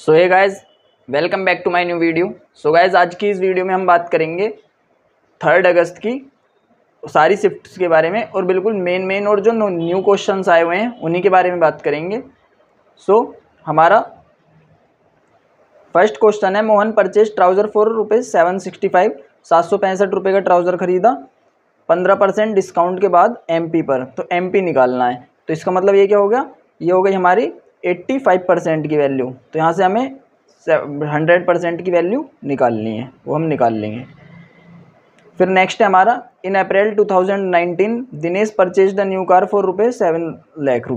So hey guys, welcome back to my new video. So guys, आज की इस video में हम बात करेंगे 3 अगस्त की सारी शिफ्ट्स के बारे में और बिल्कुल मेन और जो न्यू क्वेश्चंस आए हुए हैं उन्हीं के बारे में बात करेंगे। सो हमारा फर्स्ट क्वेश्चन है, मोहन परचेज ट्राउज़र फॉर ₹765। 765 रुपये का ट्राउज़र खरीदा 15% डिस्काउंट के बाद MP पर। तो MP निकालना है, तो इसका मतलब ये क्या हो गया, ये हो गई हमारी 85% की वैल्यू। तो यहाँ से हमें 100% की वैल्यू निकालनी है, वो हम निकाल लेंगे। फिर नेक्स्ट है हमारा, in April 2019 Dinesh purchase the new car for ₹7 lakh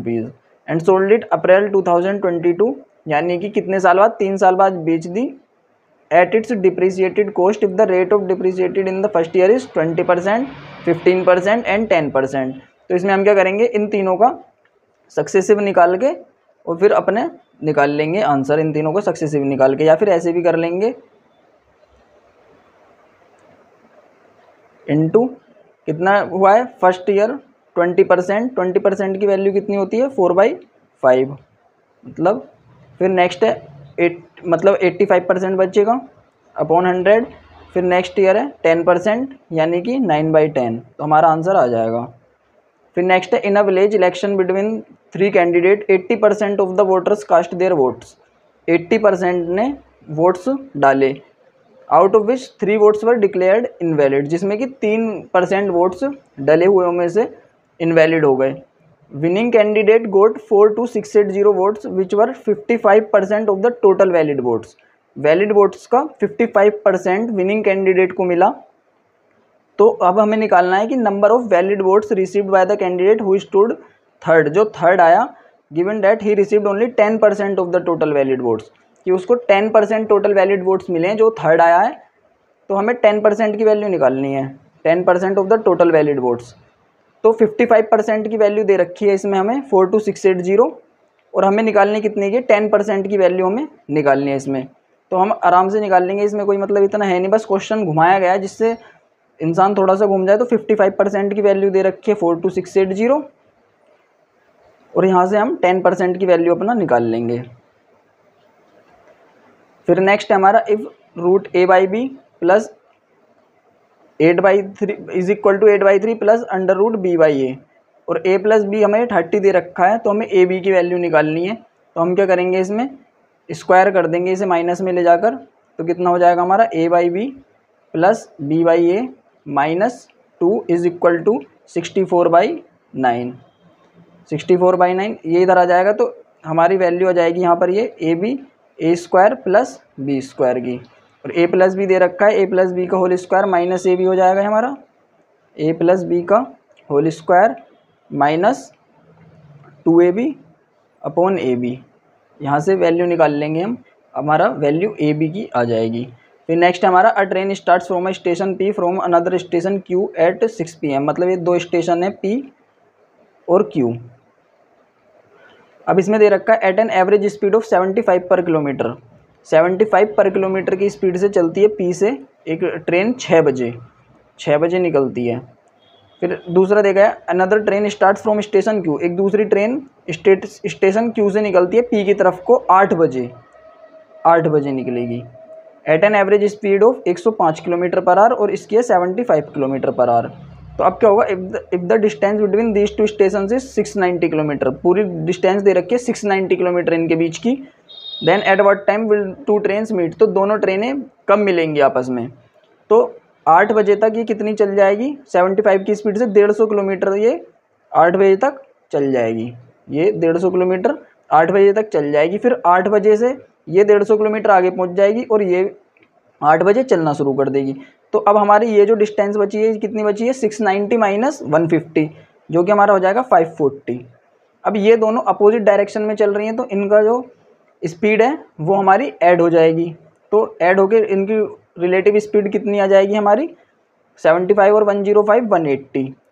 and sold it April 2022, यानी कि कितने साल बाद, 3 साल बाद बेच दी at its depreciated cost if the rate of depreciated in the first year is 20%, 15% and 10%। तो इसमें हम क्या करेंगे, इन तीनों का सक्सेसिव निकाल के और फिर अपने निकाल लेंगे आंसर, इन तीनों को सक्सेसिव निकाल के, या फिर ऐसे भी कर लेंगे इनटू कितना हुआ है फर्स्ट ईयर 20% की वैल्यू कितनी होती है 4/5, मतलब फिर नेक्स्ट है 85% बचेगा अपॉन 100। फिर नेक्स्ट ईयर है 10% यानी कि 9/10, तो हमारा आंसर आ जाएगा। फिर नेक्स्ट है, in a village election between 3 candidate 80% of the voters cast their votes. 80% ने वोट्स डाले, out of which 3 votes were declared invalid, जिसमें कि 3% वोट्स डले हुए में से इनवैलिड हो गए। Winning candidate got 42680 votes which were 55% of the total valid votes. Valid votes का 55% विनिंग कैंडिडेट को मिला। तो अब हमें निकालना है कि number of valid votes received by the candidate who stood third, जो थर्ड आया, given that he received only 10% of the total valid votes, कि उसको 10% टोटल वैलिड वोट्स मिले जो थर्ड आया है। तो हमें 10% की वैल्यू निकालनी है, 10% of the total valid votes. तो 55% की वैल्यू दे रखी है इसमें हमें 42680, और हमें निकालनी कितनी की 10% की वैल्यू हमें निकालनी है इसमें। तो हम आराम से निकाल लेंगे, इसमें कोई मतलब इतना है नहीं, बस क्वेश्चन घुमाया गया है जिससे इंसान थोड़ा सा घूम जाए। तो 55% की वैल्यू दे रखी है 42680, और यहाँ से हम 10% की वैल्यू अपना निकाल लेंगे। फिर नेक्स्ट है हमारा, if √a/b plus 8/3 is equal to 8/3 plus √b/a, और a प्लस b हमें 30 दे रखा है, तो हमें ab की वैल्यू निकालनी है। तो हम क्या करेंगे, इसमें स्क्वायर कर देंगे इसे माइनस में ले जाकर। तो कितना हो जाएगा हमारा a/b plus b/a minus 2 is equal to 64/9। 64/9 ये इधर आ जाएगा, तो हमारी वैल्यू आ जाएगी यहाँ पर ये a² प्लस b² की, और a प्लस बी दे रखा है, a प्लस बी का होल स्क्वायर माइनस ab हो जाएगा हमारा, a प्लस बी का whole square minus 2ab upon ab। यहाँ से वैल्यू निकाल लेंगे हम, हमारा वैल्यू ab की आ जाएगी। फिर नेक्स्ट हमारा, a train starts from a station P from another station Q at 6 PM, मतलब ये 2 स्टेशन है P और Q। अब इसमें दे रखा है at an average speed of 75 per kilometre. 75 per kilometre की स्पीड से चलती है P से एक ट्रेन 6 बजे निकलती है। फिर दूसरा देखा है, another train start from station Q, एक दूसरी ट्रेन स्टेशन Q से निकलती है P की तरफ को 8 बजे निकलेगी at an average speed of 105 kilometre per hour, और इसकी है 75 किलोमीटर पर आवर। तो अब क्या होगा, if the distance between these 2 station is 690 kilometre, पूरी डिस्टेंस दे रखी है 690 किलोमीटर इनके बीच की। Then at what time will 2 trains meet, तो दोनों ट्रेनें कब मिलेंगी आपस में। तो 8 बजे तक ये कितनी चल जाएगी, 75 की स्पीड से 150 किलोमीटर ये 8 बजे तक चल जाएगी। ये 150 किलोमीटर 8 बजे तक चल जाएगी। फिर 8 बजे से ये 150 किलोमीटर आगे पहुंच जाएगी और ये 8 बजे चलना शुरू कर देगी। तो अब हमारी ये जो डिस्टेंस बची है कितनी बची है, 690 माइनस 150, जो कि हमारा हो जाएगा 540। अब ये दोनों अपोजिट डायरेक्शन में चल रही हैं, तो इनका जो स्पीड है वो हमारी ऐड हो जाएगी। तो ऐड होकर इनकी रिलेटिव स्पीड कितनी आ जाएगी हमारी, 75 और 105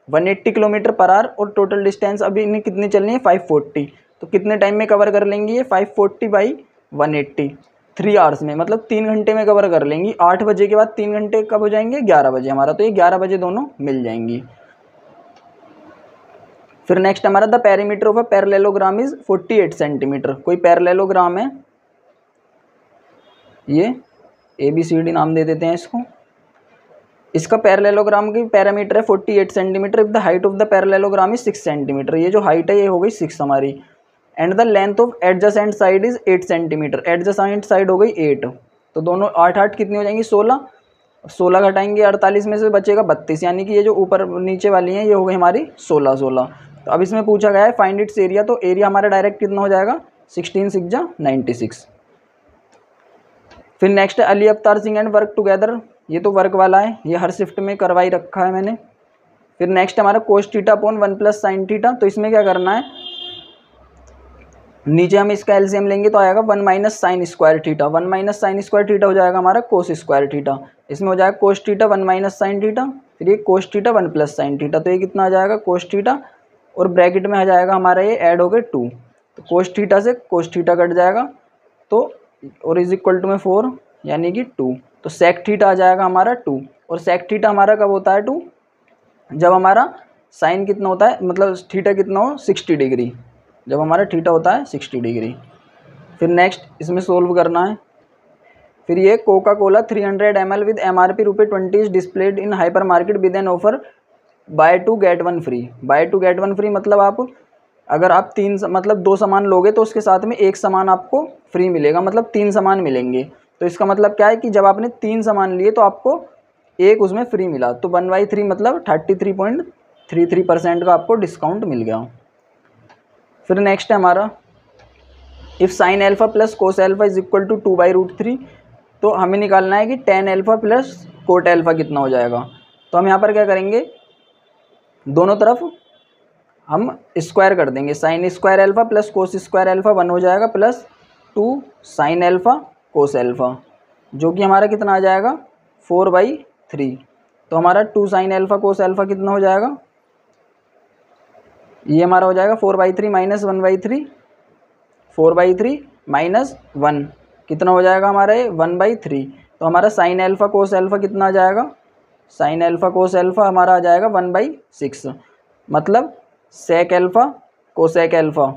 180 किलोमीटर पर आवर, और टोटल डिस्टेंस अभी इन्हें कितनी चलनी है 540। तो कितने टाइम में कवर कर लेंगी ये 540/180, 3 आवर्स में, मतलब 3 घंटे में कवर कर लेंगी। 8 बजे के बाद 3 घंटे कब हो जाएंगे, 11 बजे हमारा, तो ये 11 बजे दोनों मिल जाएंगी। फिर नेक्स्ट हमारा, the perimeter of a parallelogram is 48 centimetre. कोई पैरेललोग्राम है ये ABCD नाम दे देते हैं इसको। इसका पैरेललोग्राम की पैरामीटर है 48 centimetre if the height of the parallelogram is 6 centimetre. ये जो हाइट है ये हो गई 6 हमारी। And the length of adjacent side is 8 centimetre. Adjacent side हो गई 8, तो दोनों 8 8 कितनी हो जाएंगी 16। 16 घटाएंगे 48 में से बचेगा 32, यानी कि ये जो ऊपर नीचे वाली हैं ये हो गई हमारी 16 16। तो अब इसमें पूछा गया है फाइंड इट्स एरिया, तो एरिया हमारा डायरेक्ट कितना हो जाएगा 16 6 जा 96। फिर नेक्स्ट है Ali Avtar Singh and work together. ये तो वर्क वाला है, ये हर शिफ्ट में करवाई रखा है मैंने। फिर नेक्स्ट हमारा cos theta upon 1 plus sine theta. तो इसमें क्या करना है, नीचे हम इसका एलसीएम लेंगे तो आएगा 1 minus sine square theta. 1 minus sine square theta हो जाएगा हमारा कोस स्क्वायर थीटा। इसमें हो जाएगा cos theta 1 minus sine theta, फिर ये cos theta 1 plus sine theta. तो ये कितना आ जाएगा कोस थीटा, और ब्रैकेट में आ जाएगा हमारा ये ऐड हो गए 2। तो कोस थीटा से कोस थीटा कट जाएगा, तो और इज इक्वल टू में 4 यानी कि 2। तो सेक थीटा आ जाएगा हमारा 2। और सेक थीटा हमारा कब होता है 2, जब हमारा साइन कितना होता है, मतलब थीटा कितना हो 60 डिग्री, जब हमारा थीटा होता है 60 डिग्री। फिर नेक्स्ट इसमें सोल्व करना है। फिर ये Coca Cola 300 ml with MRP ₹20 is displayed in hyper market with an offer buy 2 get 1 free. Buy 2 get 1 free मतलब आप अगर आप 2 सामान लोगे तो उसके साथ में एक सामान आपको फ्री मिलेगा, मतलब 3 सामान मिलेंगे। तो इसका मतलब क्या है कि जब आपने 3 सामान लिए तो आपको एक उसमें फ्री मिला, तो 1/3 मतलब 33.33% का आपको डिस्काउंट मिल गया। फिर नेक्स्ट है हमारा if sine alpha plus cos alpha is equal to 2/√3। तो हमें निकालना है कि tan alpha plus cot alpha कितना हो जाएगा। तो हम यहाँ पर क्या करेंगे, दोनों तरफ हम स्क्वायर कर देंगे। Sine square alpha plus cos square alpha 1 हो जाएगा, प्लस 2 साइन एल्फा कोस एल्फा, जो कि हमारा कितना आ जाएगा 4/3। तो हमारा 2 साइन एल्फा कोस एल्फा कितना हो जाएगा, ये हमारा हो जाएगा 4/3 माइनस 1/3। 4/3 माइनस 1 कितना हो जाएगा हमारा ये 1/3। तो हमारा साइन एल्फा कोस एल्फा कितना आ जाएगा, साइन एल्फा कोस एल्फा हमारा आ जाएगा 1/6। मतलब सेक एल्फा कोसेक एल्फा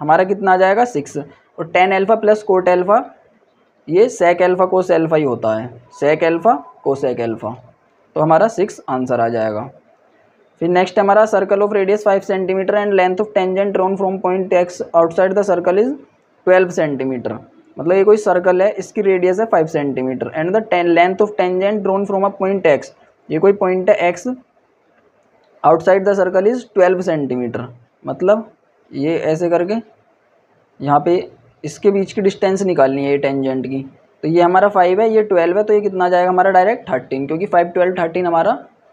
हमारा कितना आ जाएगा 6। और ten alpha plus cot alpha ये सेक एल्फा कोस एल्फा ही होता है, सेक एल्फा कोसेक एल्फा। तो हमारा 6 आंसर आ जाएगा। फिर नेक्स्ट हमारा circle of radius 5 centimetre and length of tangent drawn from point x outside the circle is 12 centimetre. मतलब ये कोई सर्कल है, इसकी रेडियस है 5 centimetre and the length of tangent drawn from a point x, ये कोई point है x, outside the circle is 12 centimetre. मतलब ये ऐसे करके यहाँ पे इसके बीच की डिस्टेंस निकालनी है ये टेंजेंट की। तो ये हमारा 5 है, ये 12 है, तो ये कितना आ जाएगा हमारा डायरेक्ट 13, क्योंकि 5 12 13 हमारा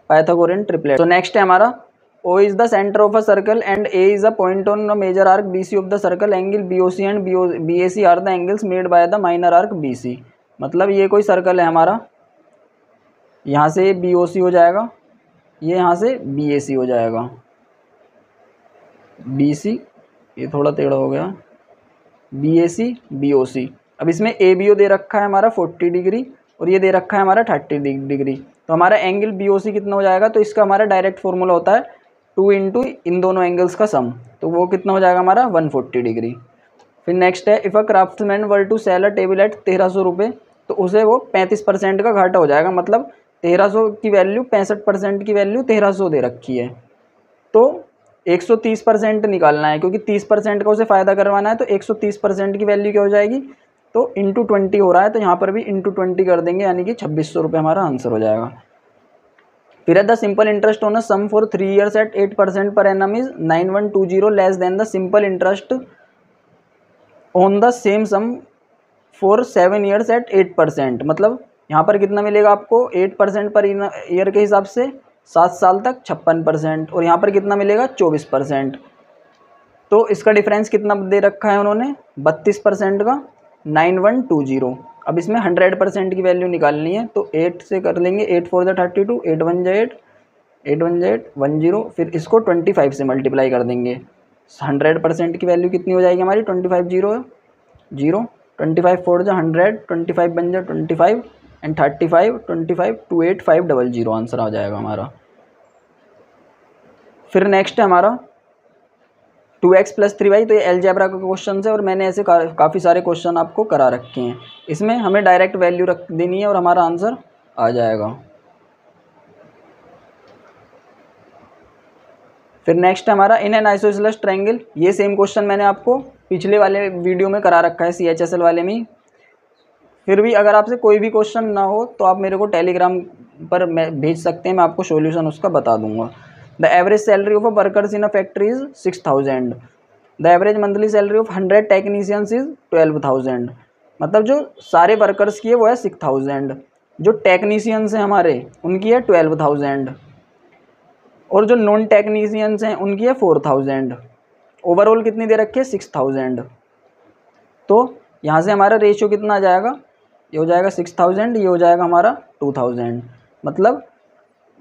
पाइथागोरियन ट्रिपलेट। तो नेक्स्ट है हमारा O is the centre of a circle and A is a point on a major arc BC of the circle. Angle BOC and BAC are the angles made by the minor arc BC। मतलब ये कोई circle है हमारा, यहाँ से BOC हो जाएगा, ये यहाँ से BAC हो जाएगा, BC ये थोड़ा टेढ़ा हो गया, BAC BOC। अब इसमें ABO दे रखा है हमारा 40 डिग्री और ये दे रखा है हमारा 30 डिग्री। तो हमारा एंगल BOC कितना हो जाएगा, तो इसका हमारा डायरेक्ट फॉर्मूला होता है 2 इंटू इन दोनों एंगल्स का सम, तो वो कितना हो जाएगा हमारा 140 डिग्री। फिर नेक्स्ट है if a craftsman were to sell a table at 1300 रुपये, तो उसे वो 35% का घाटा हो जाएगा। मतलब 1300 की वैल्यू 65% की वैल्यू 1300 दे रखी है, तो 130% निकालना है, क्योंकि 30% का उसे फ़ायदा करवाना है। तो 130% की वैल्यू क्या हो जाएगी, तो इंटू 20 हो रहा है, तो यहाँ पर भी इंटू 20 कर देंगे, यानी कि 2600 रुपये हमारा आंसर हो जाएगा। फिर है the simple interest on a sum for 3 years at 8% per annum is 9120 less than the simple interest on the same sum for 7 years at 8%। मतलब यहाँ पर कितना मिलेगा आपको 8% पर ईयर के हिसाब से 7 साल तक 56%, और यहाँ पर कितना मिलेगा 24%। तो इसका डिफरेंस कितना दे रखा है उन्होंने 32% का 9120। अब इसमें 100% की वैल्यू निकालनी है, तो 8 से कर लेंगे, 8 4 ज़ा 32, 8 1 ज़ा 8, 8 1 ज़ा 8 10। फिर इसको 25 से मल्टीप्लाई कर देंगे। 100% की वैल्यू कितनी हो जाएगी हमारी 25 0 0, 25 4 ज़ा 100, 25 1 ज़ा 25 एंड 35 25 28500 आंसर आ जाएगा हमारा। फिर नेक्स्ट है हमारा 2x+3y, तो ये अलजेब्रा का क्वेश्चन है और मैंने ऐसे काफ़ी सारे क्वेश्चन आपको करा रखे हैं। इसमें हमें डायरेक्ट वैल्यू रख देनी है और हमारा आंसर आ जाएगा। फिर नेक्स्ट हमारा इन एन आइसोसेलेस ट्रायंगल, ये सेम क्वेश्चन मैंने आपको पिछले वाले वीडियो में करा रखा है, CHSL वाले में। फिर भी अगर आपसे कोई भी क्वेश्चन ना हो तो आप मेरे को टेलीग्राम पर भेज सकते हैं, मैं आपको सॉल्यूशन उसका बता दूंगा। The average salary of a workers in a factory is 6000। The average monthly salary of 100 technicians is 12000। मतलब जो सारे वर्कर्स की है वो है 6000, जो टेक्नीशियंस हैं हमारे उनकी है 12000, और जो नॉन टेक्नीशियंस हैं उनकी है 4000। ओवरऑल कितनी दे रखी है 6000। तो यहाँ से हमारा रेशियो कितना आ जाएगा, ये हो जाएगा 6000, ये हो जाएगा हमारा 2000, मतलब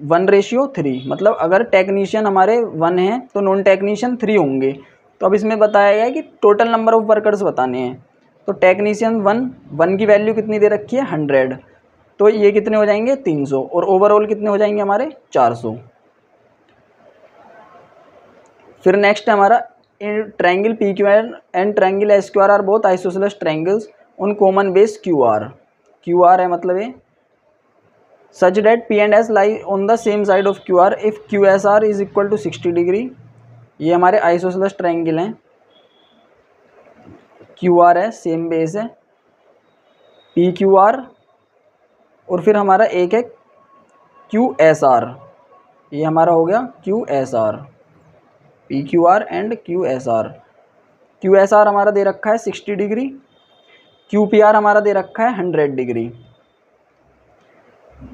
1:3। मतलब अगर टेक्नीशियन हमारे 1 हैं तो नॉन टेक्नीशियन 3 होंगे। तो अब इसमें बताया गया है कि टोटल नंबर ऑफ वर्कर्स बताने हैं। तो टेक्नीशियन 1 की वैल्यू कितनी दे रखी है 100, तो ये कितने हो जाएंगे 300, और ओवरऑल कितने हो जाएंगे हमारे 400। फिर नेक्स्ट है हमारा triangle PQR and triangle SQR are both isosceles triangles on common base QR। QR है मतलब ये such that P and S lie on the same side of QR if QSR is equal to 60 degree. ये हमारे isosceles triangle हैं, QR है same base है, PQR, और फिर हमारा एक है QSR। ये हमारा हो गया QSR, PQR and QSR। QSR हमारा दे रखा है 60 डिग्री, QPR हमारा दे रखा है 100 degree.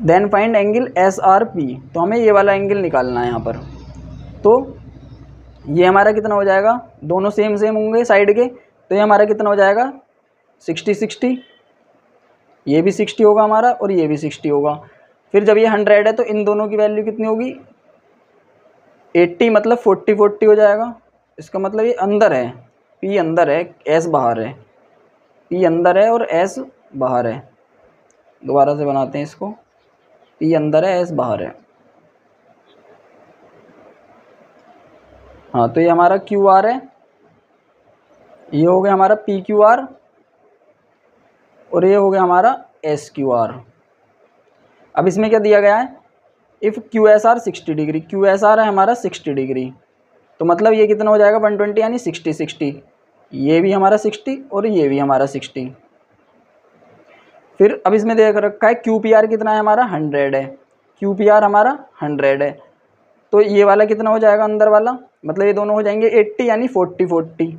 Then find angle SRP, तो हमें ये वाला एंगल निकालना है यहाँ पर। तो ये हमारा कितना हो जाएगा, दोनों सेम सेम होंगे साइड के, तो ये हमारा कितना हो जाएगा 60-60, ये भी 60 होगा हमारा और ये भी 60 होगा। फिर जब ये 100 है तो इन दोनों की वैल्यू कितनी होगी 80, मतलब 40-40 हो जाएगा। इसका मतलब ये अंदर है, P अंदर है S बाहर है, P अंदर है और S बाहर है। दोबारा से बनाते हैं इसको, P अंदर है S बाहर है। हाँ, तो ये हमारा QR है, ये हो गया हमारा PQR, और ये हो गया हमारा SQR। अब इसमें क्या दिया गया है, इफ़ QSR 60 डिग्री, QSR है हमारा 60 डिग्री, तो मतलब ये कितना हो जाएगा 120 यानी 60-60, ये भी हमारा 60 और ये भी हमारा 60। फिर अब इसमें देख रखा है QPR कितना है हमारा 100 है, QPR हमारा 100 है, तो ये वाला कितना हो जाएगा अंदर वाला, मतलब ये दोनों हो जाएंगे 80 यानी 40-40,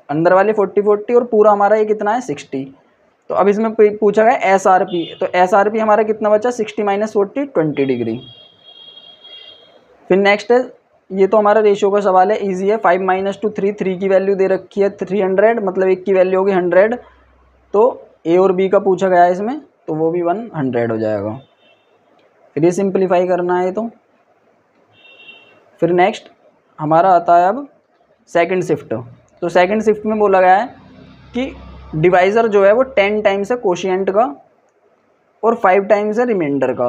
अंदर वाले 40-40 और पूरा हमारा ये कितना है 60। तो अब इसमें पूछा गया SRP, तो SRP हमारा कितना बचा 60 - 40 20 डिग्री। फिर नेक्स्ट है, ये तो हमारा रेशियो का सवाल है, इजी है। 5 - 2 3, 3 की वैल्यू दे रखी है 300, मतलब एक की वैल्यू होगी 100, तो A और B का पूछा गया है इसमें, तो वो भी 100 हो जाएगा। फिर ये सिंप्लीफाई करना है तो। फिर नेक्स्ट हमारा आता है अब सेकंड शिफ्ट। तो सेकंड शिफ्ट में बोला गया है कि डिवाइज़र जो है वो 10 टाइम्स है कोशिएंट का और 5 टाइम्स है रिमाइंडर का।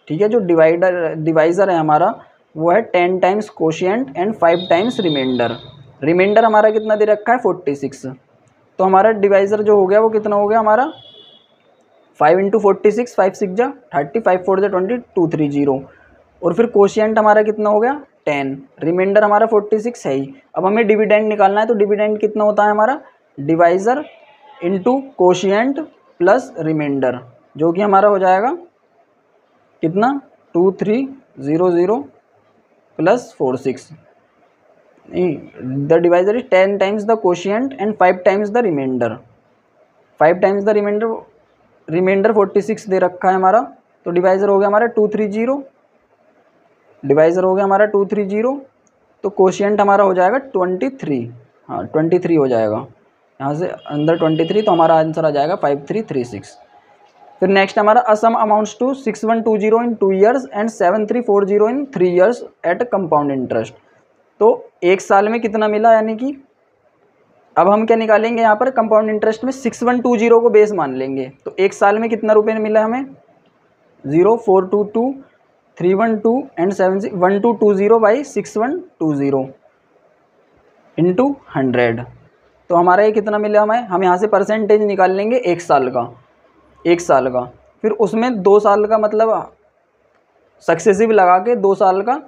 ठीक है, जो डिवाइज़र है हमारा वो है 10 times quotient and 5 times remainder. Remainder हमारा कितना दे रखा है 46, तो हमारा डिवाइज़र जो हो गया वो कितना हो गया हमारा 5 × 46, 5 × 6 = 30, 5 × 4 = 20, 230। और फिर कोशिएंट हमारा कितना हो गया 10, रिमाइंडर हमारा 46 है ही। अब हमें डिविडेंड निकालना है, तो डिविडेंड कितना होता है हमारा divisor into quotient plus remainder, जो कि हमारा हो जाएगा कितना 2300 plus 46। The divisor is 10 times the quotient and 5 times the remainder. 5 times the remainder 46 दे रखा है हमारा, तो डिवाइज़र हो गया हमारा 230, डिवाइज़र हो गया हमारा 230, तो कोशिएंट हमारा हो जाएगा 23। हाँ 23 हो जाएगा, यहाँ से अंदर 23, तो हमारा आंसर आ जाएगा 5336। फिर नेक्स्ट हमारा a sum amounts to 6120 in 2 years and 7340 in 3 years at compound interest. तो एक साल में कितना मिला, यानी कि अब हम क्या निकालेंगे यहाँ पर कंपाउंड इंटरेस्ट में 6120 को बेस मान लेंगे, तो एक साल में कितना रुपये मिला हमें 0422 312 एंड 1220 बाई 6120। इंटू 100। तो हमारा ये कितना मिला हमें, हम यहाँ से परसेंटेज निकाल लेंगे 1 साल का, 1 साल का। फिर उसमें 2 साल का मतलब सक्सेसिव लगा के 2 साल का,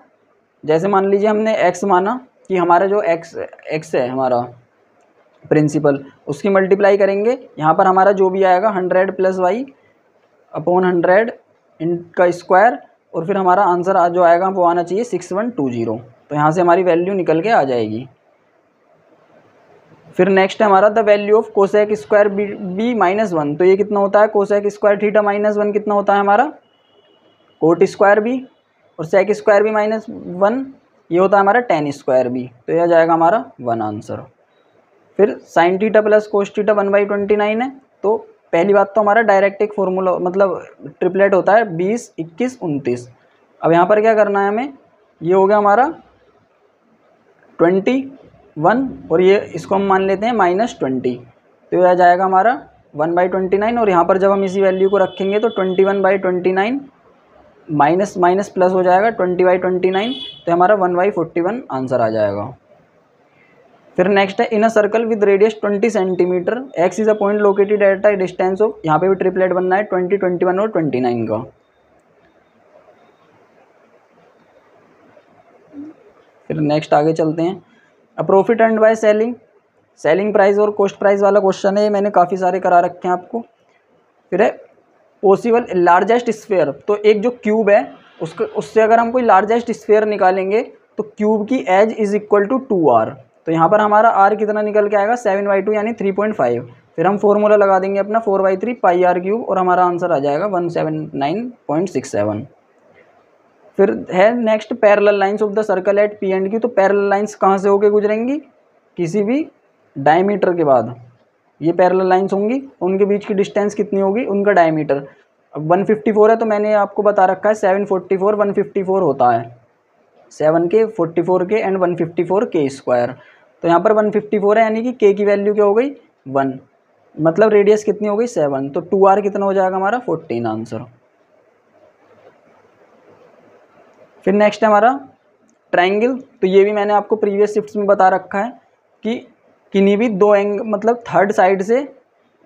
जैसे मान लीजिए हमने x माना कि हमारा जो x है हमारा प्रिंसिपल, उसकी मल्टीप्लाई करेंगे। यहाँ पर हमारा जो भी आएगा 100 प्लस वाई अपॉन 100 इनका स्क्वायर, और फिर हमारा आंसर जो आएगा वो आना चाहिए 6120। तो यहाँ से हमारी वैल्यू निकल के आ जाएगी। फिर नेक्स्ट है हमारा the value of cosec square B minus 1। तो ये कितना होता है, कोसेक स्क्वायर थीटा माइनस 1 कितना होता है हमारा कोट स्क्वायर बी, और सेक स्क्वायर बी माइनस 1 ये होता है हमारा टेन स्क्वायर बी। तो यह जाएगा हमारा 1 आंसर। फिर sine theta plus cos theta 1/29 है। तो पहली बात तो हमारा डायरेक्ट एक फॉर्मूला मतलब ट्रिपलेट होता है 20, 21, 29। अब यहाँ पर क्या करना है हमें, ये हो गया हमारा 21 और ये इसको हम मान लेते हैं -20। तो यह जाएगा हमारा 1/29, और यहाँ पर जब हम इसी वैल्यू को रखेंगे तो 21/29 माइनस माइनस प्लस हो जाएगा 20/29। तो हमारा 1/41 आंसर आ जाएगा। फिर नेक्स्ट है in a circle with radius 20 centimetre X is a point located at a distance of, यहाँ पे भी ट्रिपलेट बनना है 20, 21 और 29 का। फिर नेक्स्ट आगे चलते हैं। A profit earned by selling, selling price और कॉस्ट प्राइस वाला क्वेश्चन है, मैंने काफ़ी सारे करा रखे हैं आपको। फिर है पॉसिबल लार्जेस्ट स्फेयर, तो एक जो क्यूब है उससे अगर हम कोई लार्जेस्ट स्फेयर निकालेंगे तो क्यूब की as is equal to 2r। तो यहाँ पर हमारा r कितना निकल के आएगा 7/2 यानी 3.5। फिर हम फॉर्मूला लगा देंगे अपना 4/3 पाई r क्यूब, और हमारा आंसर आ जाएगा 179.67। फिर है next parallel lines of the circle eight P and Q. तो पैरेलल लाइंस कहाँ से होके गुजरेंगी, किसी भी डायमीटर के बाद ये पैरेलल लाइंस होंगी, उनके बीच की डिस्टेंस कितनी होगी, उनका डायमीटर। अब 154 है तो मैंने आपको बता रखा है 744 154 होता है, 7 के 44 के एंड 154 के स्क्वायर। तो यहाँ पर 154 है यानी कि के की वैल्यू क्या हो गई 1, मतलब रेडियस कितनी हो गई 7। तो 2r कितना हो जाएगा हमारा 14 आंसर। फिर नेक्स्ट है हमारा ट्रायंगल। तो ये भी मैंने आपको प्रीवियस शिफ्ट्स में बता रखा है कि किन्हीं भी दो मतलब थर्ड साइड से,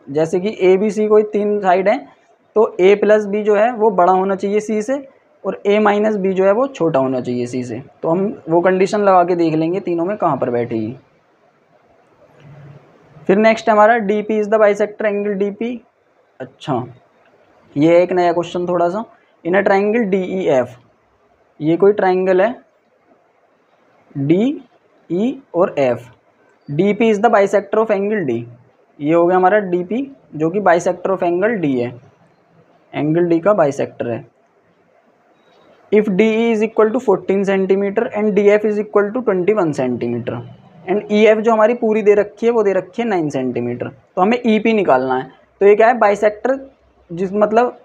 जैसे कि ए बी सी कोई 3 साइड हैं, तो a प्लस बी जो है वो बड़ा होना चाहिए सी से, और a माइनस बी जो है वो छोटा होना चाहिए सी से। तो हम वो कंडीशन लगा के देख लेंगे तीनों में कहाँ पर बैठेगी। फिर नेक्स्ट हमारा D P is the bisector angle D P. अच्छा, ये एक नया क्वेश्चन थोड़ा सा। In a triangle D E F, ये कोई ट्राइंगल है डी ई और एफ, D P is the bisector of angle D. ये हो गया हमारा डी पी जो कि बाइसेक्टर ऑफ एंगल डी है, एंगल डी का बाइसेक्टर है। If D E is equal to 14 centimetre and D F is equal to 21 centimetre and E F जो हमारी पूरी दे रखी है वो दे रखी है 9 सेंटीमीटर। तो हमें ई पी निकालना है। तो ये क्या है, बाइसेक्टर जिस मतलब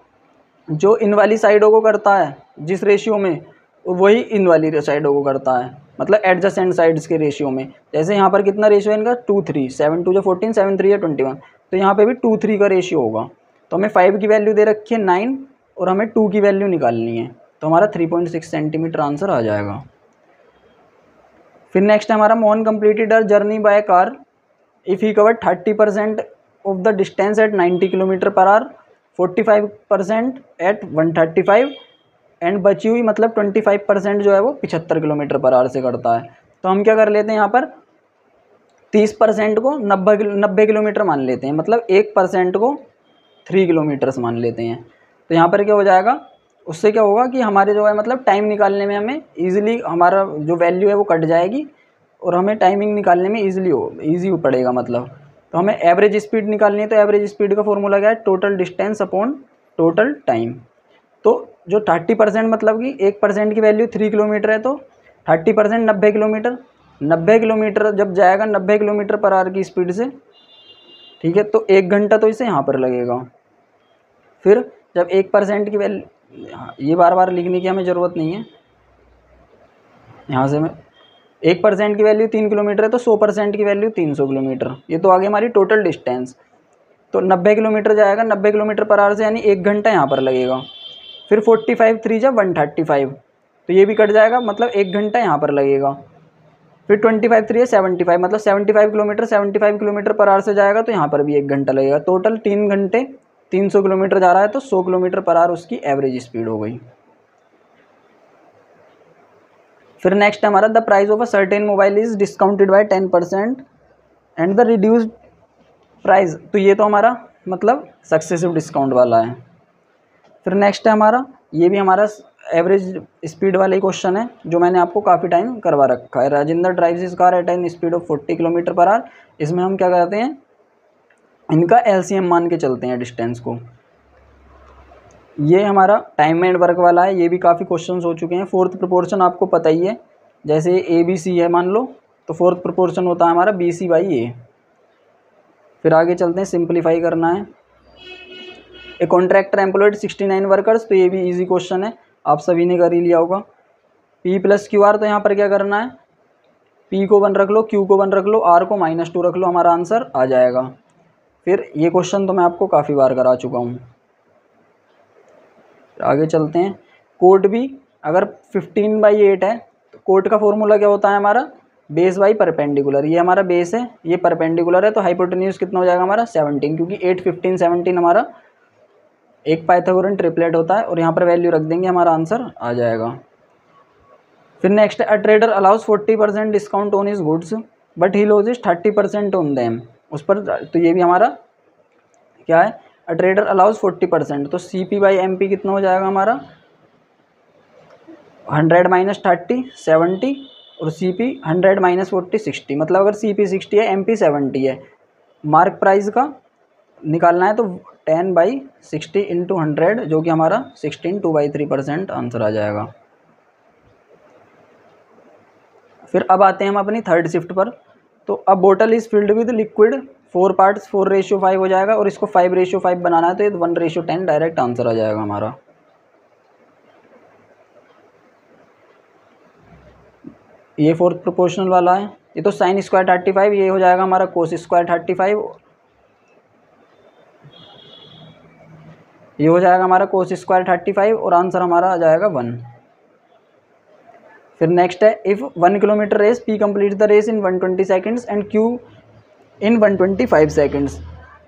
जो इन वाली साइडों को करता है जिस रेशियो में, वही इन वाली साइडों को करता है, मतलब एडजेसेंट साइड्स के रेशियो में। जैसे यहाँ पर कितना रेशियो है इनका 2:3, 7 2 जो 14, 7 3 या 21। तो यहाँ पे भी 2:3 का रेशियो होगा। तो हमें 5 की वैल्यू दे रखी है 9 और हमें 2 की वैल्यू निकालनी है। तो हमारा 3.6 सेंटीमीटर आंसर आ जाएगा। फिर नेक्स्ट है हमारा Mohan completed a journey by car if he covered 30% of the distance at 90 kilometre per hour, 45% at 135 and बची हुई मतलब 25% जो है वो 75 किलोमीटर पर आवर से करता है। तो हम क्या कर लेते हैं यहाँ पर 30% को 90 किलोमीटर मान लेते हैं, मतलब 1% को 3 किलोमीटर्स मान लेते हैं। तो यहाँ पर क्या हो जाएगा, उससे क्या होगा कि हमारे जो है मतलब टाइम निकालने में हमें ईजिली हमारा जो वैल्यू है वो कट जाएगी और हमें टाइमिंग निकालने में ईजी पड़ेगा मतलब। तो हमें एवरेज स्पीड निकालनी है। तो एवरेज स्पीड का फॉर्मूला क्या है, total distance upon total time. तो जो 30% मतलब कि 1% की वैल्यू 3 किलोमीटर है, तो 30% 90 किलोमीटर, 90 किलोमीटर जब जाएगा 90 किलोमीटर पर आवर की स्पीड से, ठीक है, तो 1 घंटा तो इसे यहाँ पर लगेगा। फिर जब 1% की वैल्यू, ये बार बार लिखने की हमें ज़रूरत नहीं है, यहाँ से मैं 1% की वैल्यू 3 किलोमीटर है तो 100% की वैल्यू 300 किलोमीटर। ये तो आगे हमारी टोटल डिस्टेंस। तो 90 किलोमीटर जाएगा 90 किलोमीटर पर आवर से, यानी 1 घंटा यहाँ पर लगेगा। फिर 45 3 जब 135, तो ये भी कट जाएगा, मतलब 1 घंटा यहाँ पर लगेगा। फिर 25 3 है 75, मतलब 75 किलोमीटर पर आवर से जाएगा तो यहाँ पर भी 1 घंटा लगेगा। टोटल 3 घंटे 300 किलोमीटर जा रहा है, तो 100 किलोमीटर पर आवर उसकी एवरेज स्पीड हो गई। फिर नेक्स्ट हमारा the price of a certain mobile is discounted by 10% and the reduced price, तो ये तो हमारा मतलब सक्सेसिव डिस्काउंट वाला है। फिर नेक्स्ट है हमारा, ये भी हमारा एवरेज स्पीड वाला ही क्वेश्चन है जो मैंने आपको काफ़ी टाइम करवा रखा है। Rajendra drives his car at an speed of 40 kilometre per hour. इसमें हम क्या करते हैं, इनका एलसीएम मान के चलते हैं डिस्टेंस को। ये हमारा टाइम एंड वर्क वाला है, ये भी काफ़ी क्वेश्चंस हो चुके हैं। फोर्थ प्रोपोर्शन आपको पता ही है, जैसे ए बी सी है मान लो, तो फोर्थ प्रोपोर्शन होता है हमारा बी सी बाई ए। फिर आगे चलते हैं, सिंप्लीफाई करना है। ए कॉन्ट्रैक्टर एम्प्लॉयड 69 वर्कर्स, तो ये भी इजी क्वेश्चन है, आप सभी ने कर ही लिया होगा। पी प्लस क्यू आर, तो यहाँ पर क्या करना है, पी को 1 रख लो, क्यू को 1 रख लो, आर को -2 रख लो, हमारा आंसर आ जाएगा। फिर ये क्वेश्चन तो मैं आपको काफ़ी बार करा चुका हूँ। आगे चलते हैं, कोट भी अगर 15/8 है तो कोट का फॉर्मूला क्या होता है हमारा, बेस बाई परपेंडिकुलर। ये हमारा बेस है, ये परपेंडिकुलर है, तो हाइपोटेन्यूज कितना हो जाएगा हमारा 17, क्योंकि 8 15 17 हमारा एक पाइथागोरन ट्रिपलेट होता है, और यहाँ पर वैल्यू रख देंगे, हमारा आंसर आ जाएगा। फिर नेक्स्ट है, a trader allows 40% discount on his goods but he lodges 30% on them, उस पर, तो ये भी हमारा क्या है, अ ट्रेडर अलाउज 40%, तो CP/MP कितना हो जाएगा हमारा 100 - 30 70, और CP 100 - 40 60, मतलब अगर CP 60 है MP 70 है, मार्क प्राइस का निकालना है तो 10/60 × 100, जो कि हमारा 16 2/3% आंसर आ जाएगा। फिर अब आते हैं हम अपनी थर्ड शिफ्ट पर। तो अब बोतल is filled with liquid 4 parts 4:5 हो जाएगा, और इसको 5:5 बनाना है तो ये 1:10 डायरेक्ट आंसर आ जाएगा हमारा। ये फोर्थ प्रोपोर्शनल वाला है, ये तो sin स्क्वायर 35, ये हो जाएगा हमारा cos स्क्वायर 35, ये हो जाएगा हमारा cos स्क्वायर 35, और आंसर हमारा आ जाएगा 1। फिर नेक्स्ट है, if 1 kilometre race P complete the race in 120 seconds and Q in 125 seconds,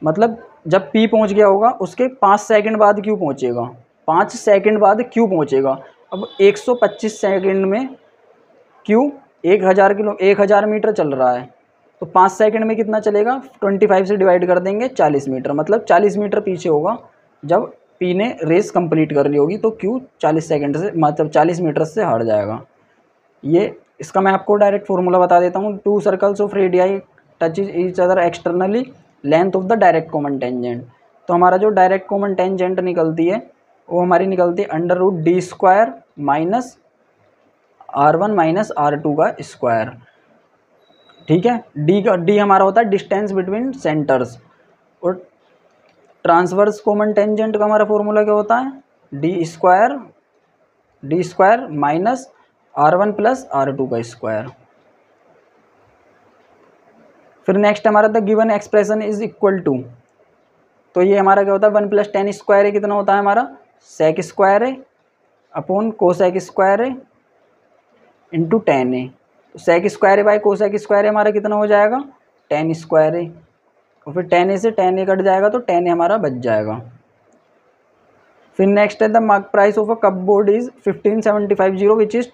मतलब जब P पहुंच गया होगा उसके 5 सेकंड बाद Q पहुंचेगा, 5 सेकंड बाद Q पहुंचेगा। अब 125 सेकंड में Q 1000 मीटर चल रहा है, तो 5 सेकंड में कितना चलेगा, 25 से डिवाइड कर देंगे 40 मीटर, मतलब 40 मीटर पीछे होगा जब P ने रेस कंप्लीट कर ली होगी, तो Q 40 सेकंड से, मतलब 40 मीटर से हार जाएगा। ये इसका मैं आपको डायरेक्ट फॉर्मूला बता देता हूँ। 2 circles of radii touch each other externally, length of the direct common tangent, तो हमारा जो डायरेक्ट कॉमन टेंजेंट निकलती है वो हमारी निकलती है √d² minus R1 minus R2 का स्क्वायर, ठीक है। डी हमारा होता है डिस्टेंस बिटवीन सेंटर्स, और ट्रांसवर्स कॉमन टेंजेंट का हमारा फॉर्मूला क्या होता है, d² minus R1 plus R2 का स्क्वायर। फिर नेक्स्ट हमारा the given expression is equal to, तो ये हमारा क्या होता है 1 + tan स्क्वायर है, कितना होता है हमारा sec स्क्वायर है अपॉन कोसेक स्क्वायर है इंटू tan है, तो sec स्क्वायर है बाई कोसेक स्क्वायर है, हमारा कितना हो जाएगा tan स्क्वायर है, और फिर tan से tan ए कट जाएगा तो tan हमारा बच जाएगा। फिर नेक्स्ट है, the mark price of a cup board is 15750 which is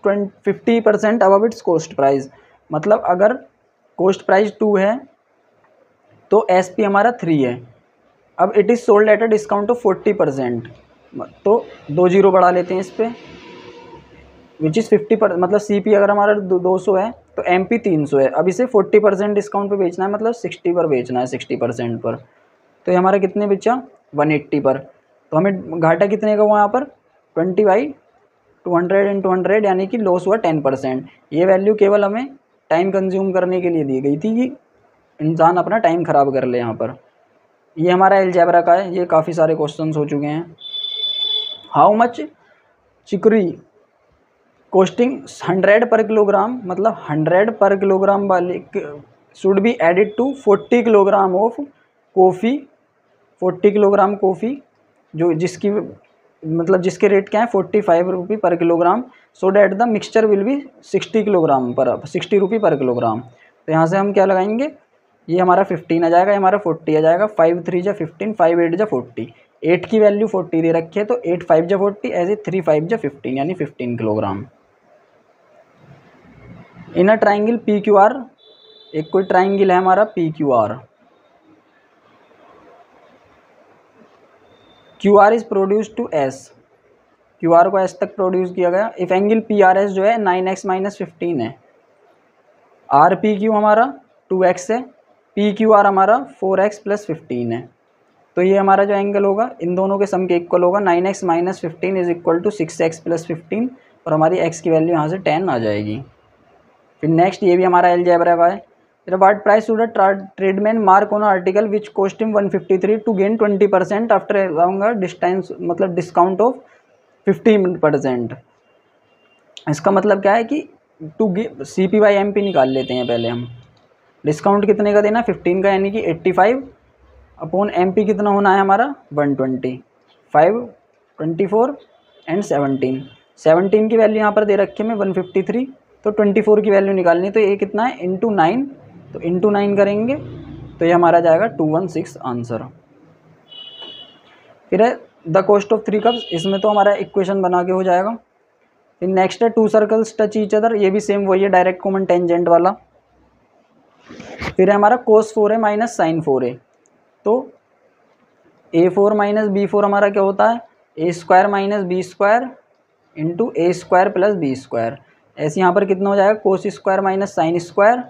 50% above it's cost price, मतलब अगर कॉस्ट प्राइस 2 है तो SP हमारा 3 है। अब it is sold at a discount of 40%, तो 2 0 बढ़ा लेते हैं इस पर, विच इज़ 50%, मतलब CP अगर हमारा 200 है तो MP 300 है। अब इसे 40% डिस्काउंट पे बेचना है, मतलब 60 पर बेचना है, 60% पर, तो ये हमारा कितने बेचा 180 पर, तो हमें घाटा कितने का हुआ यहाँ पर 20/200 × 100, यानी कि लॉस हुआ 10%। ये वैल्यू केवल हमें टाइम कंज्यूम करने के लिए दी गई थी कि इंसान अपना टाइम ख़राब कर ले यहाँ पर। ये हमारा अलजेब्रा का है, ये काफ़ी सारे क्वेश्चंस हो चुके हैं। How much चिकरी costing 100 per kilogram, मतलब 100 पर किलोग्राम वाले should be added to 40 kilogram of coffee, 40 kilogram coffee जो जिसकी मतलब जिसके रेट क्या है 45 रुपी पर kilogram, so that the mixture will be 60 रुपी पर किलोग्राम। तो यहाँ से हम क्या लगाएंगे, ये हमारा 15 आ जाएगा, हमारा 40 आ जाएगा। 5 3 जा 15, 5 8 जा 40, 8 की वैल्यू 40 दे रखी है तो 8 5 जा 40, ऐसे 3 5 जा 15 यानी 15 kilogram. In a triangle P Q R, एक कोई ट्राइंगल है हमारा P Q R, Q R is produced to S, Q R को एस तक प्रोड्यूस किया गया। If angle P R S जो है 9x - 15 है, आर पी क्यू हमारा 2x है, पी क्यू आर हमारा 4x + 15 है। तो ये हमारा जो एंगल होगा इन दोनों के सम के इक्वल होगा। 9x - 15 = 6x + 15 और हमारी x की वैल्यू यहाँ से 10 आ जाएगी। फिर नेक्स्ट ये भी हमारा अलजेब्रा का है। फिर what price should a tradesman mark on article which cost him 153 to gain 20% after allowing distance, मतलब डिस्काउंट ऑफ 15%। इसका मतलब क्या है कि टू CP/MP निकाल लेते हैं पहले हम। डिस्काउंट कितने का देना, 15 का, यानी कि 85 अपॉन MP कितना होना है हमारा 120, 5 24 एंड 17। 17 की वैल्यू यहाँ पर दे रखी है मैं 153, तो 24 की वैल्यू निकालनी, तो ये कितना है इंटू 9, तो इंटू 9 करेंगे तो ये हमारा जाएगा 216 आंसर। फिर है द कॉस्ट ऑफ 3 कप्स, इसमें तो हमारा इक्वेशन बना के हो जाएगा। फिर नेक्स्ट है 2 सर्कल्स टच ईच अदर, ये भी सेम वही है, डायरेक्ट कॉमन टेंजेंट वाला। फिर है हमारा cos 4a - sin 4a, तो A4 - B4 हमारा क्या होता है, A² - B² into A² + B²। ऐसे यहाँ पर कितना हो जाएगा cos² - sin²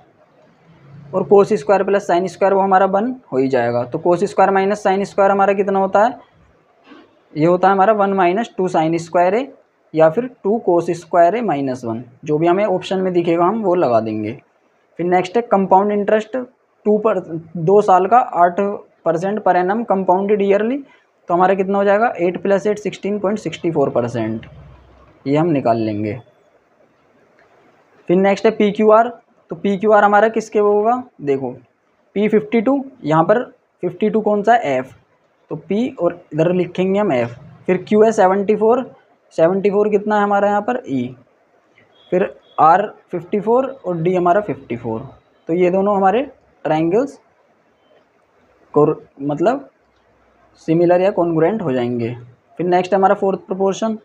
और cos² + sin² वो हमारा 1 हो ही जाएगा। तो cos² - sin² हमारा कितना होता है, ये होता है हमारा 1 - 2 sin² या फिर 2 cos² - 1, जो भी हमें ऑप्शन में दिखेगा हम वो लगा देंगे। फिर नेक्स्ट है कंपाउंड इंटरेस्ट 2 साल का 8% पर एनम कंपाउंडेड ईयरली, तो हमारा कितना हो जाएगा 8 + 8 16.64%, ये हम निकाल लेंगे। फिर नेक्स्ट है PQR, तो PQR हमारा किसके वो होगा, देखो P52, यहाँ पर 52 कौन सा है F, तो P और इधर लिखेंगे हम F। फिर Q है 74, 74 कितना है हमारा यहाँ पर E। फिर R 54 और D हमारा 54, तो ये दोनों हमारे ट्राइंगल्स को मतलब सिमिलर या कॉन्ग्रुएंट हो जाएंगे। फिर नेक्स्ट हमारा 4th proportion,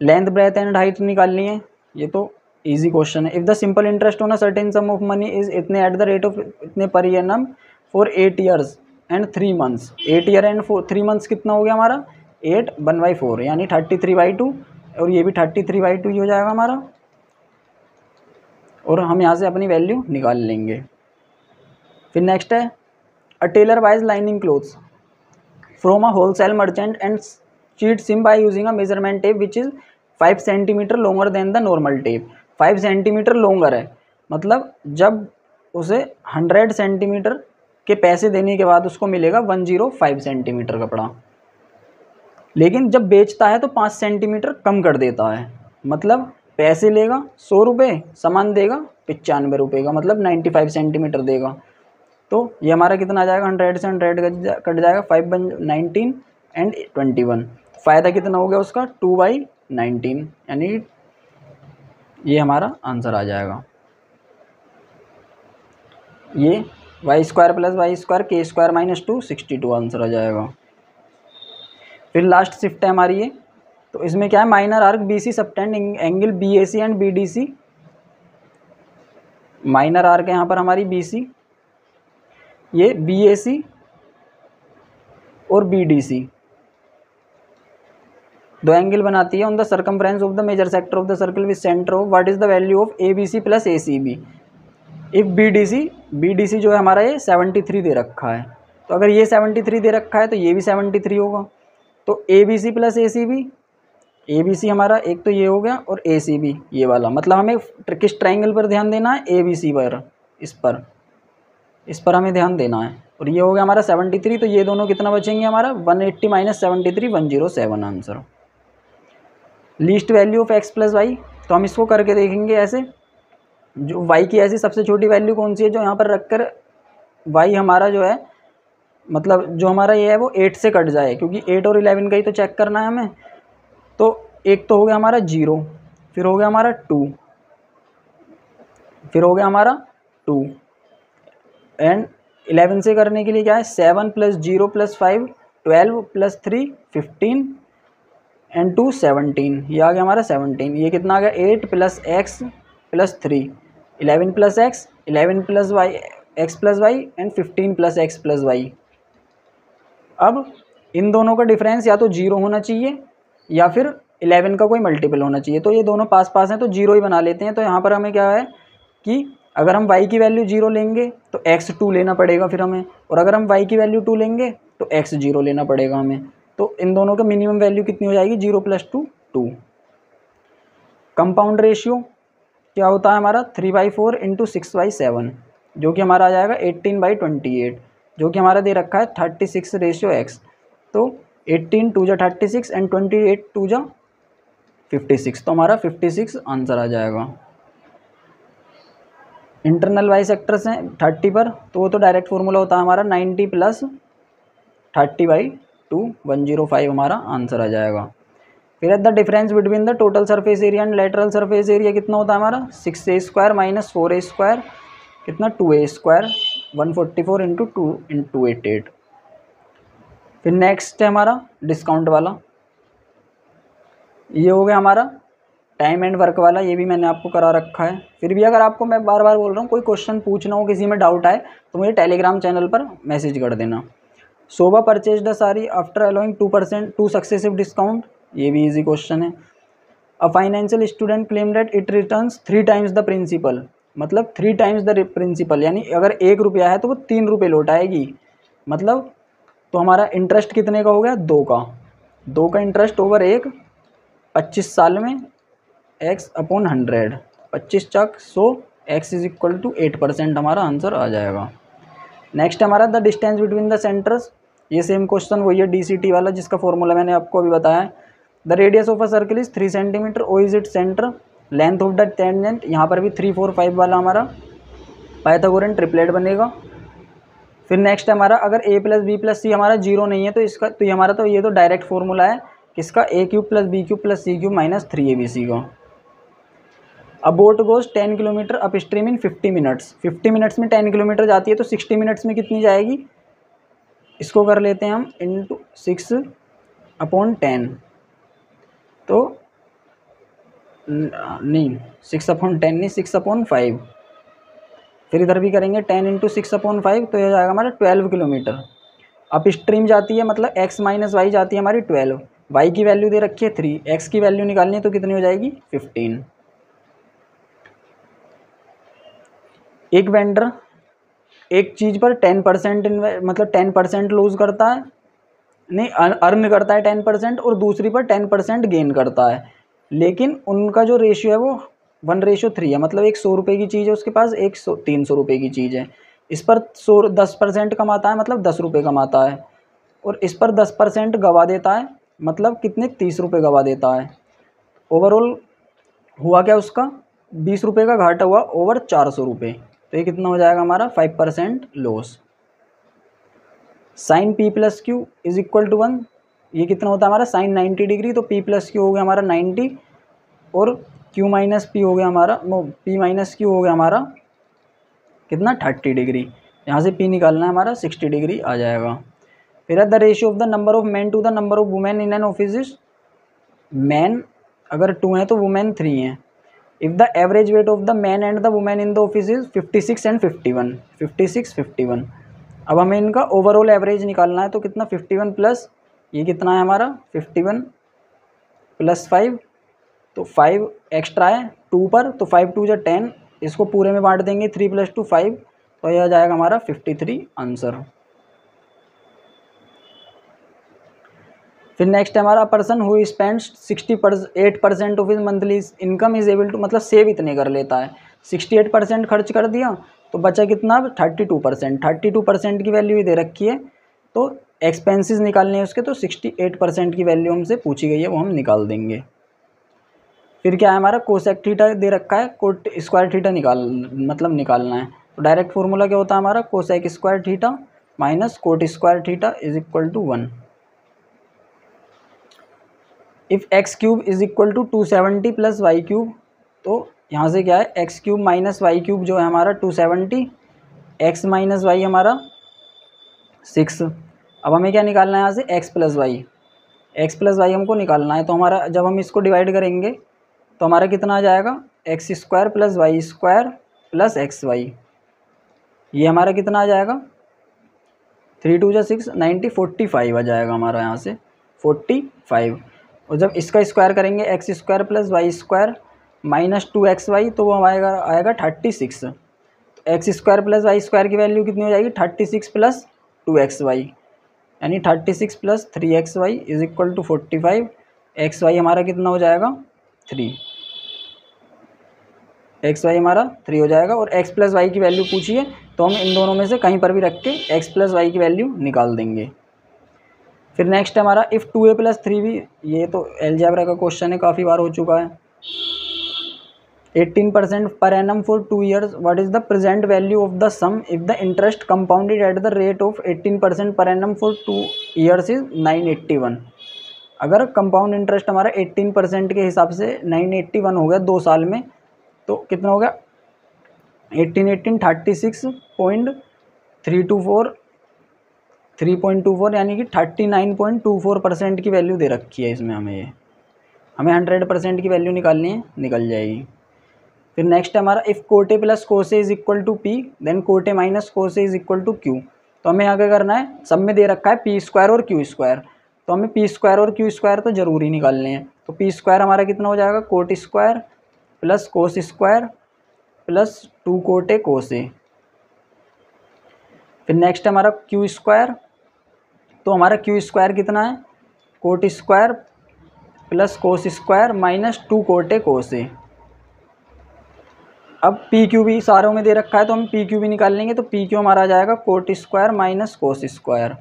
length breadth and height निकालनी है, ये तो इजी क्वेश्चन है। If the simple interest on a certain some of money is इतने एट द रेट ऑफ इतने पर annum for 8 years and 3 months, 8 year and 3 months कितना हो गया हमारा 8 1/4 यानी 33/2, और ये भी 33/2 ही हो जाएगा हमारा, और हम यहाँ से अपनी वैल्यू निकाल लेंगे। फिर नेक्स्ट है a tailor buys lining clothes from a wholesale merchant and cheats him by using a measurement tape which is 5 centimeter longer than the normal tape। 5 centimetre longer है, मतलब जब उसे 100 सेंटीमीटर के पैसे देने के बाद उसको मिलेगा 105 सेंटीमीटर कपड़ा, लेकिन जब बेचता है तो 5 सेंटीमीटर कम कर देता है, मतलब पैसे लेगा 100 रुपये, सामान देगा 95 रुपये का, मतलब 95 सेंटीमीटर देगा। तो ये हमारा कितना आ जाएगा, 100 से 100 कट जाएगा, 5 बन 19 एंड 21, फ़ायदा कितना हो गया उसका 2/19, यानी ये हमारा आंसर आ जाएगा। ये y² + y² k² - 2 62 आंसर आ जाएगा। फिर लास्ट शिफ्ट है हमारी ये, तो इसमें क्या है, minor arc BC subtend angle BAC and BDC। Minor arc है यहाँ पर हमारी BC, ये BAC और BDC दो एंगल बनाती है on the circumference of the major sector of the circle with centre of what is the value of ABC + ACB if BDC जो है हमारा ये 73 दे रखा है, तो अगर ये 73 दे रखा है तो ये भी 73 होगा। तो ABC + ACB, ABC हमारा एक तो ये हो गया और ACB ये वाला, मतलब हमें किस ट्राइंगल पर ध्यान देना है, ABC पर, इस पर हमें ध्यान देना है। और ये हो गया हमारा 73, तो ये दोनों कितना बचेंगे हमारा 180 - 73 107 answer. Least value of x + y, तो हम इसको करके देखेंगे ऐसे, जो y की ऐसी सबसे छोटी वैल्यू कौन सी है जो यहाँ पर रखकर y हमारा जो है मतलब जो हमारा ये है वो 8 से कट जाए, क्योंकि 8 और 11 का ही तो चेक करना है हमें। तो एक तो हो गया हमारा 0, फिर हो गया हमारा 2, फिर हो गया हमारा 2, एंड 11 से करने के लिए क्या है 7 + 0 + 5 12 + 3 15 एंड 2 17, ये आ गया हमारा 17। ये कितना आ गया 8 + x + 3 11 + x 11 + y x + y and 15 + x + y। अब इन दोनों का डिफरेंस या तो 0 होना चाहिए या फिर 11 का कोई मल्टीपल होना चाहिए। तो ये दोनों पास पास हैं तो 0 ही बना लेते हैं। तो यहाँ पर हमें क्या है कि अगर हम y की वैल्यू 0 लेंगे तो x 2 लेना पड़ेगा फिर हमें, और अगर हम y की वैल्यू 2 लेंगे तो x 0 लेना पड़ेगा हमें। तो इन दोनों का मिनिमम वैल्यू कितनी हो जाएगी 0 + 2 2। कंपाउंड रेशियो क्या होता है हमारा 3/4 × 6/7, जो कि हमारा आ जाएगा 18/28, जो कि हमारा दे रखा है 36:x। तो 18 2 जा 36 एंड 28 2 जा 56, तो हमारा 56 आंसर आ जाएगा। इंटरनल वाई सेक्टर्स हैं 30 पर, तो वो तो डायरेक्ट फार्मूला होता है हमारा 90 + 30/2 105 हमारा आंसर आ जाएगा। फिर the difference between the total surface area and lateral surface area कितना होता है हमारा 6a² - 4a² कितना 2a², 144 × 2 × 288। फिर नेक्स्ट है हमारा डिस्काउंट वाला, ये हो गया हमारा टाइम एंड वर्क वाला, ये भी मैंने आपको करा रखा है। फिर भी अगर आपको मैं बार बार बोल रहा हूँ कोई क्वेश्चन पूछना हो, किसी में डाउट आए तो मुझे टेलीग्राम चैनल पर मैसेज कर देना। Shobha purchase the sari after allowing 2% 2 successive discount, ये भी इजी क्वेश्चन है। A financial student claim that it returns 3 times the principal, मतलब 3 टाइम्स द प्रिंसिपल, यानी अगर 1 रुपया है तो वो 3 रुपये लौटाएगी। मतलब तो हमारा इंटरेस्ट कितने का हो गया 2 का, 2 का इंटरेस्ट ओवर 1 25 साल में x/100, 25 चक 100 x = 8% हमारा आंसर आ जाएगा। नेक्स्ट हमारा the distance between the centres, ये सेम क्वेश्चन वही है DCT वाला जिसका फॉर्मूला मैंने आपको अभी बताया है। The radius of a circle is 3 centimetre, O is it centre, length of the tangent, यहाँ पर भी 3 4 5 वाला हमारा पाइथागोरन ट्रिपलेट बनेगा। फिर नेक्स्ट हमारा अगर a + b + c हमारा 0 नहीं है तो इसका तो ये हमारा तो ये तो डायरेक्ट फार्मूला है किसका a³ + b³ + c³ - 3abc का। अ boat goes 10 kilometre up stream in 50 minutes, 50 minutes में 10 किलोमीटर जाती है तो 60 मिनट्स में कितनी जाएगी, इसको कर लेते हैं हम × 6/10, तो नहीं 6/10 नहीं 6/5, फिर इधर भी करेंगे 10 × 6/5, तो यह जाएगा हमारा 12 किलोमीटर। अप स्ट्रीम जाती है मतलब x - y जाती है हमारी 12, y की वैल्यू दे रखी है 3, x की वैल्यू निकालनी है तो कितनी हो जाएगी 15। एक वेंडर एक चीज़ पर 10% मतलब 10% लूज़ करता है, नहीं अर्न करता है 10%, और दूसरी पर 10% गेन करता है, लेकिन उनका जो रेशियो है वो 1:3 है। मतलब एक 100 रुपये की चीज़ है उसके पास, एक 300 रुपये की चीज़ है। इस पर 10% कमाता है मतलब 10 रुपये कमाता है, और इस पर 10% गवा देता है मतलब कितने 30 रुपये गवा देता है। ओवरऑल हुआ क्या उसका 20 रुपये का घाटा हुआ ओवर 400 रुपये, तो ये कितना हो जाएगा हमारा 5% लॉस। साइन P + Q = 1, ये कितना होता है हमारा साइन 90 डिग्री, तो P + Q हो गया हमारा 90 और Q - P हो गया हमारा P - Q हो गया हमारा कितना 30 डिग्री, यहाँ से P निकालना है हमारा 60 डिग्री आ जाएगा। फिर the ratio of the number of man to the number of women in an office is, man अगर 2 हैं तो वुमेन 3 हैं। If the average weight of the man and the women in the office is 56 and 51, 56 51। अब हमें इनका overall average निकालना है, तो कितना 51 प्लस ये कितना है हमारा 51 + 5, तो 5 एक्स्ट्रा है 2 पर, तो 5 2 जा 10, इसको पूरे में बांट देंगे 3 + 2 5, तो यह आ जाएगा हमारा 53 आंसर। फिर नेक्स्ट हमारा person who spends 68% of his monthly income is able to, मतलब सेव इतने कर लेता है 68% खर्च कर दिया तो बचा कितना 32%, 32% की वैल्यू दे रखी है, तो एक्सपेंसेस निकालने हैं उसके, तो 68% की वैल्यू हमसे पूछी गई है वो हम निकाल देंगे। फिर क्या है हमारा कोसेक थीटा दे रखा है, कोट स्क्वायर थीटा निकालना है, तो डायरेक्ट फार्मूला क्या होता है हमारा cosec square theta minus cot square theta is equal to 1। If x cube is equal to 270 plus y cube, तो यहाँ से क्या है x cube minus y cube जो है हमारा 270, एक्स माइनस वाई हमारा 6। अब हमें क्या निकालना है यहाँ से x plus y, x plus y हमको निकालना है। तो हमारा जब हम इसको डिवाइड करेंगे तो हमारा कितना आ जाएगा x square plus y square plus x y, ये हमारा कितना आ जाएगा 3 2 6 90 45 आ जाएगा हमारा यहाँ से 45। और जब इसका स्क्वायर करेंगे x square plus y square minus 2xy तो वो आएगा 36। तो x square plus y square की वैल्यू कितनी हो जाएगी 36 प्लस 2xy, यानी 36 plus 3xy is equal to 45। xy हमारा कितना हो जाएगा 3, xy हमारा 3 हो जाएगा। और x प्लस वाई की वैल्यू पूछिए तो हम इन दोनों में से कहीं पर भी रख के x प्लस वाई की वैल्यू निकाल देंगे। फिर नेक्स्ट हमारा इफ़ 2a प्लस 3b, ये तो अलजेब्रा का क्वेश्चन है, काफ़ी बार हो चुका है। 18% per annum for 2 years, what is the present value of the sum if the interest compounded at the rate of 18% per annum for 2 years is 981। अगर compound interest हमारा 18% के हिसाब से 981 हो गया 2 साल में, तो कितना होगा 18 324 यानी कि 39.24% की वैल्यू दे रखी है इसमें। हमें 100% की वैल्यू निकालनी है, निकल जाएगी। फिर नेक्स्ट हमारा if cot plus cosec is equal to p then cot minus cosec is equal to q. तो हमें यहाँ क्या करना है, सब में दे रखा है पी स्क्वायर और क्यू स्क्वायर, तो हमें पी स्क्वायर और क्यू स्क्वायर तो ज़रूरी निकालने हैं। तो पी स्क्वायर हमारा कितना हो जाएगा coat square plus cos square plus 2 कोटे कोसे। फिर नेक्स्ट हमारा क्यू स्क्वायर, तो हमारा क्यू स्क्वायर कितना है coat square plus cos square minus 2 कोटे कोसे। अब पी क्यू भी सारों में दे रखा है तो हम पी क्यू भी निकाल लेंगे। तो पी क्यू हमारा आ जाएगा coat square minus cos square,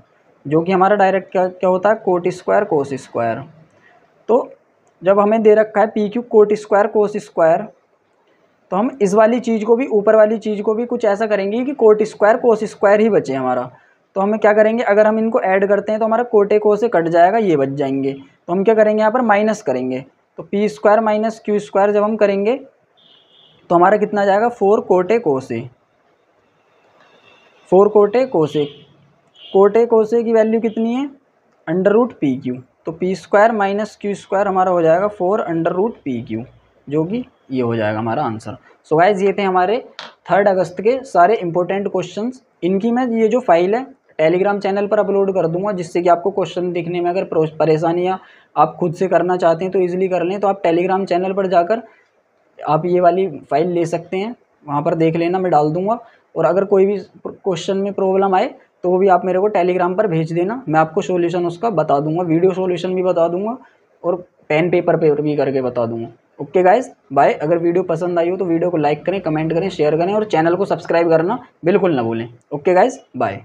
जो कि हमारा डायरेक्ट क्या होता है कोट स्क्वायर कोस स्क्वायर। तो जब हमें दे रखा है P Q coat square cos square, तो हम इस वाली चीज़ को भी ऊपर वाली चीज़ को भी कुछ ऐसा करेंगे कि कोट स्क्वायर कोस स्क्वायर ही बचे हमारा। तो हमें क्या करेंगे, अगर हम इनको ऐड करते हैं तो हमारा कोटे को से कट जाएगा, ये बच जाएंगे। तो हम क्या करेंगे यहाँ पर माइनस करेंगे, तो P square minus Q square जब हम करेंगे तो हमारा कितना आ जाएगा 4 कोटे कोसे, 4 कोटे कोसे। कोटे कोसे की वैल्यू कितनी है अंडर रूट पी क्यू, तो P square minus Q square हमारा हो जाएगा 4 अंडर रूट पी क्यू, जो कि ये हो जाएगा हमारा आंसर। सो गाइस ये थे हमारे 3 अगस्त के सारे इंपॉर्टेंट क्वेश्चंस। इनकी मैं ये जो फाइल है टेलीग्राम चैनल पर अपलोड कर दूंगा, जिससे कि आपको क्वेश्चन देखने में अगर परेशानी या आप खुद से करना चाहते हैं तो ईजिली कर लें। तो आप टेलीग्राम चैनल पर जाकर आप ये वाली फ़ाइल ले सकते हैं, वहाँ पर देख लेना, मैं डाल दूँगा। और अगर कोई भी क्वेश्चन में प्रॉब्लम आए तो वो भी आप मेरे को टेलीग्राम पर भेज देना, मैं आपको सॉल्यूशन उसका बता दूँगा, वीडियो सॉल्यूशन भी बता दूँगा और पेन पेपर पे भी करके बता दूँगा। Okay guys bye. अगर वीडियो पसंद आई हो तो वीडियो को लाइक करें, कमेंट करें, शेयर करें और चैनल को सब्सक्राइब करना बिल्कुल ना भूलें। Okay guys bye.